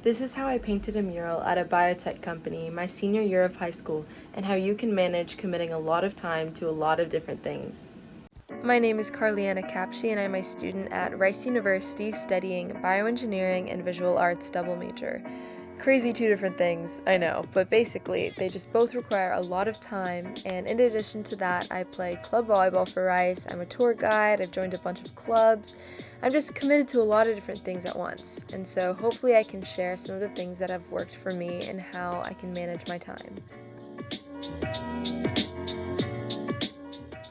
This is how I painted a mural at a biotech company my senior year of high school, and how you can manage committing a lot of time to a lot of different things. My name is Carliana Capschi, and I'm a student at Rice University studying bioengineering and visual arts double major. Crazy two different things, I know, but basically they just both require a lot of time, and in addition to that, I play club volleyball for Rice, I'm a tour guide, I've joined a bunch of clubs. I'm just committed to a lot of different things at once, and so hopefully I can share some of the things that have worked for me and how I can manage my time.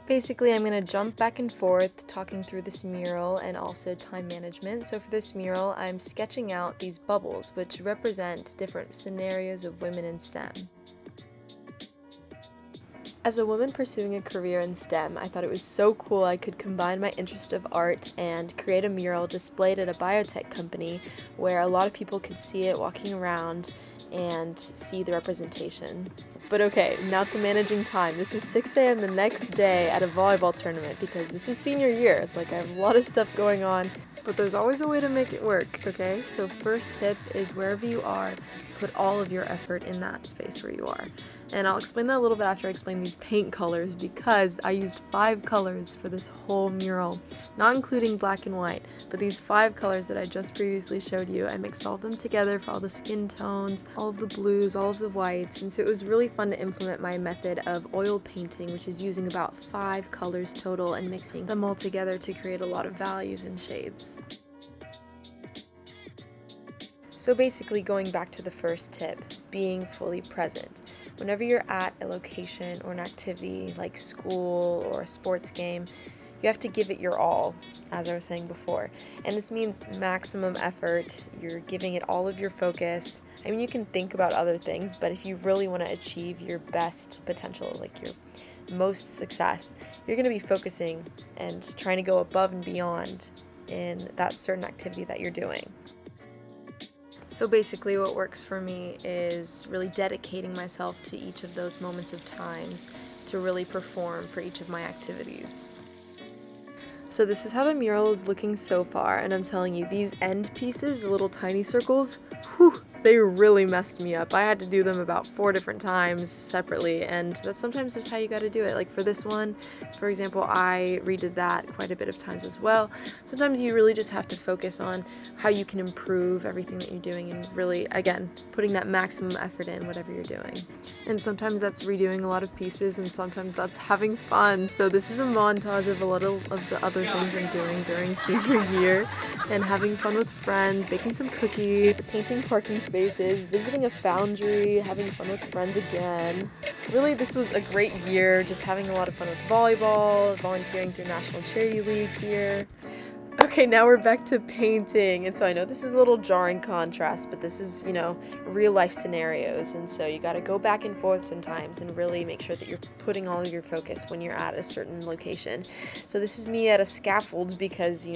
Basically, I'm going to jump back and forth talking through this mural and also time management. So for this mural, I'm sketching out these bubbles, which represent different scenarios of women in STEM. As a woman pursuing a career in STEM, I thought it was so cool I could combine my interest of art and create a mural displayed at a biotech company where a lot of people could see it walking around and see the representation. But okay, now to managing time. This is 6 a.m. the next day at a volleyball tournament because this is senior year. Like, I have a lot of stuff going on, but there's always a way to make it work, okay? So first tip is wherever you are, put all of your effort in that space where you are. And I'll explain that a little bit after I explain these paint colors because I used 5 colors for this whole mural, not including black and white, but these 5 colors that I just previously showed you. I mixed all of them together for all the skin tones, all of the blues, all of the whites, and so it was really fun to implement my method of oil painting, which is using about 5 colors total and mixing them all together to create a lot of values and shades. So basically, going back to the first tip, being fully present. Whenever you're at a location or an activity like school or a sports game, you have to give it your all, as I was saying before. And this means maximum effort. You're giving it all of your focus. I mean, you can think about other things, but if you really want to achieve your best potential, like your most success, you're going to be focusing and trying to go above and beyond in that certain activity that you're doing. So basically what works for me is really dedicating myself to each of those moments of times to really perform for each of my activities. So this is how the mural is looking so far, and I'm telling you, these end pieces, the little tiny circles, they really messed me up. I had to do them about 4 different times separately, and that's sometimes just how you gotta do it. Like for this one, for example, I redid that quite a bit of times as well. Sometimes you really just have to focus on how you can improve everything that you're doing and really, again, putting that maximum effort in whatever you're doing. And sometimes that's redoing a lot of pieces, and sometimes that's having fun. So this is a montage of a lot of the other things I'm doing during senior year, and having fun with friends, baking some cookies, painting parking spaces, visiting a foundry, having fun with friends again. Really, this was a great year, just having a lot of fun with volleyball, volunteering through National Charity League here. Okay, now we're back to painting, and so I know this is a little jarring contrast, but this is, real life scenarios, and so you gotta go back and forth sometimes and really make sure that you're putting all of your focus when you're at a certain location. So this is me at a scaffold because,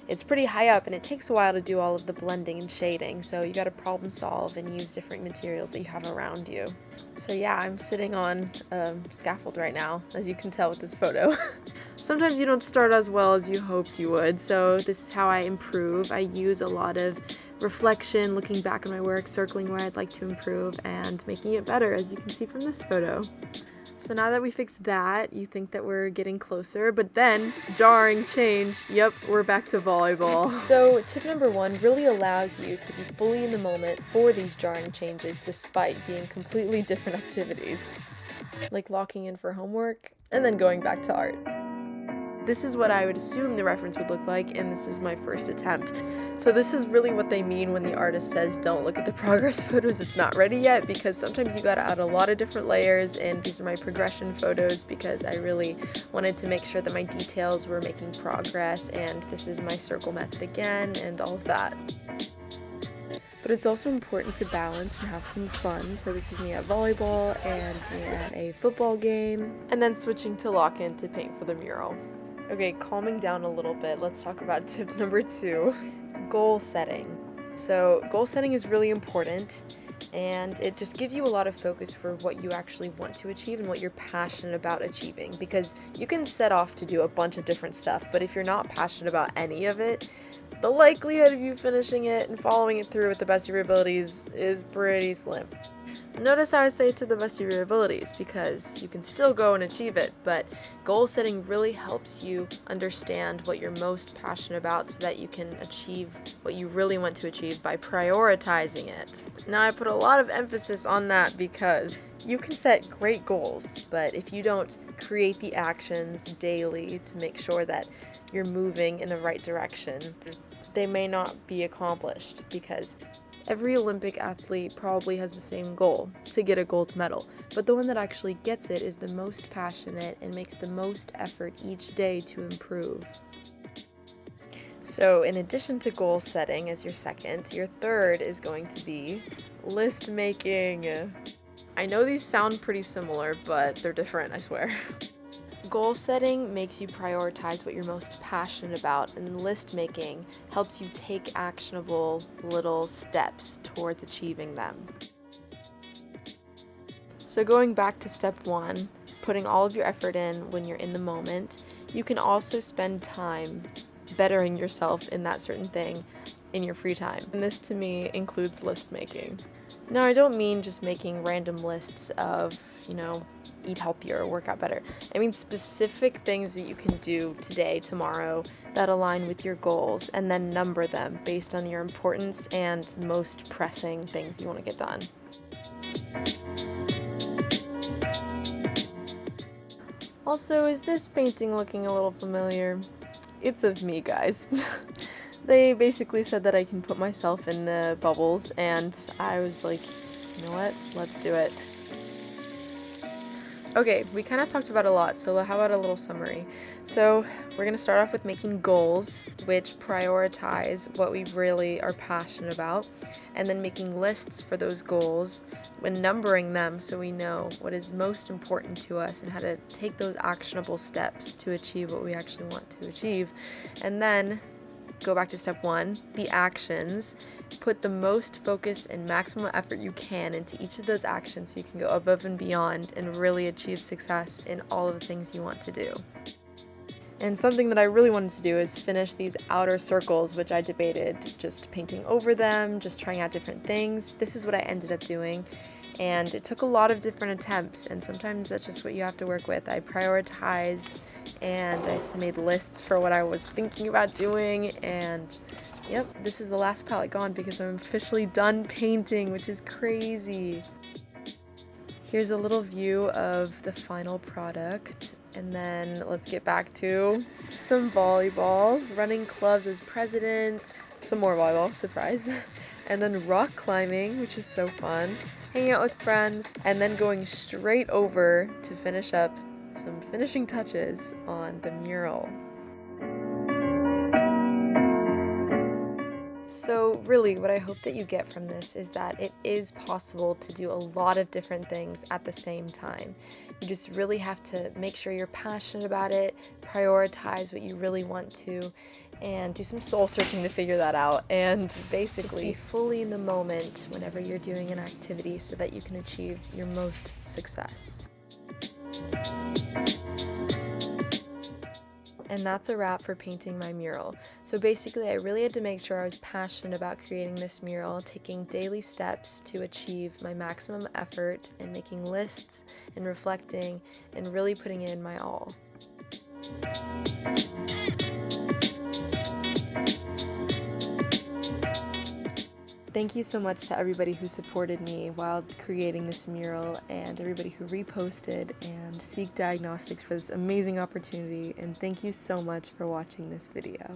it's pretty high up and it takes a while to do all of the blending and shading, so you gotta problem solve and use different materials that you have around you. So yeah, I'm sitting on a scaffold right now, as you can tell with this photo. Sometimes you don't start as well as you hoped you would, so this is how I improve. I use a lot of reflection, looking back at my work, circling where I'd like to improve, and making it better, as you can see from this photo. So now that we fixed that, you think that we're getting closer, but then, jarring change, yep, we're back to volleyball. So tip number 1 really allows you to be fully in the moment for these jarring changes despite being completely different activities, like locking in for homework and then going back to art. This is what I would assume the reference would look like, and this is my first attempt. So this is really what they mean when the artist says don't look at the progress photos, it's not ready yet, because sometimes you gotta add a lot of different layers, and these are my progression photos because I really wanted to make sure that my details were making progress, and this is my circle method again, and all of that. But it's also important to balance and have some fun, so this is me at volleyball, and me at a football game, and then switching to lock in to paint for the mural. Okay, calming down a little bit, let's talk about tip number 2, goal setting. So goal setting is really important, and it just gives you a lot of focus for what you actually want to achieve and what you're passionate about achieving, because you can set off to do a bunch of different stuff, but if you're not passionate about any of it, the likelihood of you finishing it and following it through with the best of your abilities is pretty slim. Notice how I say to the best of your abilities, because you can still go and achieve it, but goal setting really helps you understand what you're most passionate about so that you can achieve what you really want to achieve by prioritizing it. Now, I put a lot of emphasis on that because you can set great goals, but if you don't create the actions daily to make sure that you're moving in the right direction, they may not be accomplished, because every Olympic athlete probably has the same goal, to get a gold medal, but the one that actually gets it is the most passionate and makes the most effort each day to improve. So in addition to goal setting as your second, your third is going to be list making. I know these sound pretty similar, but they're different, I swear. Goal setting makes you prioritize what you're most passionate about, and list making helps you take actionable little steps towards achieving them. So going back to step one, putting all of your effort in when you're in the moment, you can also spend time bettering yourself in that certain thing in your free time. And this to me includes list making. Now, I don't mean just making random lists of, eat healthier or work out better. I mean specific things that you can do today, tomorrow, that align with your goals, and then number them based on your importance and most pressing things you want to get done. Also, is this painting looking a little familiar? It's of me, guys. They basically said that I can put myself in the bubbles, and I was like, you know what, let's do it. Okay, we kind of talked about a lot, so how about a little summary? So we're going to start off with making goals, which prioritize what we really are passionate about, and then making lists for those goals, when numbering them so we know what is most important to us and how to take those actionable steps to achieve what we actually want to achieve. And then go back to step one, the actions. Put the most focus and maximum effort you can into each of those actions so you can go above and beyond and really achieve success in all of the things you want to do. And something that I really wanted to do is finish these outer circles, which I debated just painting over them, just trying out different things. This is what I ended up doing. And it took a lot of different attempts, and sometimes that's just what you have to work with. I prioritized and I made lists for what I was thinking about doing, and yep, this is the last palette gone because I'm officially done painting, which is crazy. Here's a little view of the final product, and then let's get back to some volleyball, running clubs as president, some more volleyball, surprise, and then rock climbing, which is so fun, hanging out with friends, and then going straight over to finish up some finishing touches on the mural. So really, what I hope that you get from this is that it is possible to do a lot of different things at the same time. You just really have to make sure you're passionate about it, prioritize what you really want to, and do some soul searching to figure that out, and basically just be fully in the moment whenever you're doing an activity so that you can achieve your most success. And that's a wrap for painting my mural. So basically, I really had to make sure I was passionate about creating this mural, taking daily steps to achieve my maximum effort, and making lists and reflecting and really putting in my all. Thank you so much to everybody who supported me while creating this mural, and everybody who reposted and Seek Diagnostics for this amazing opportunity, and thank you so much for watching this video.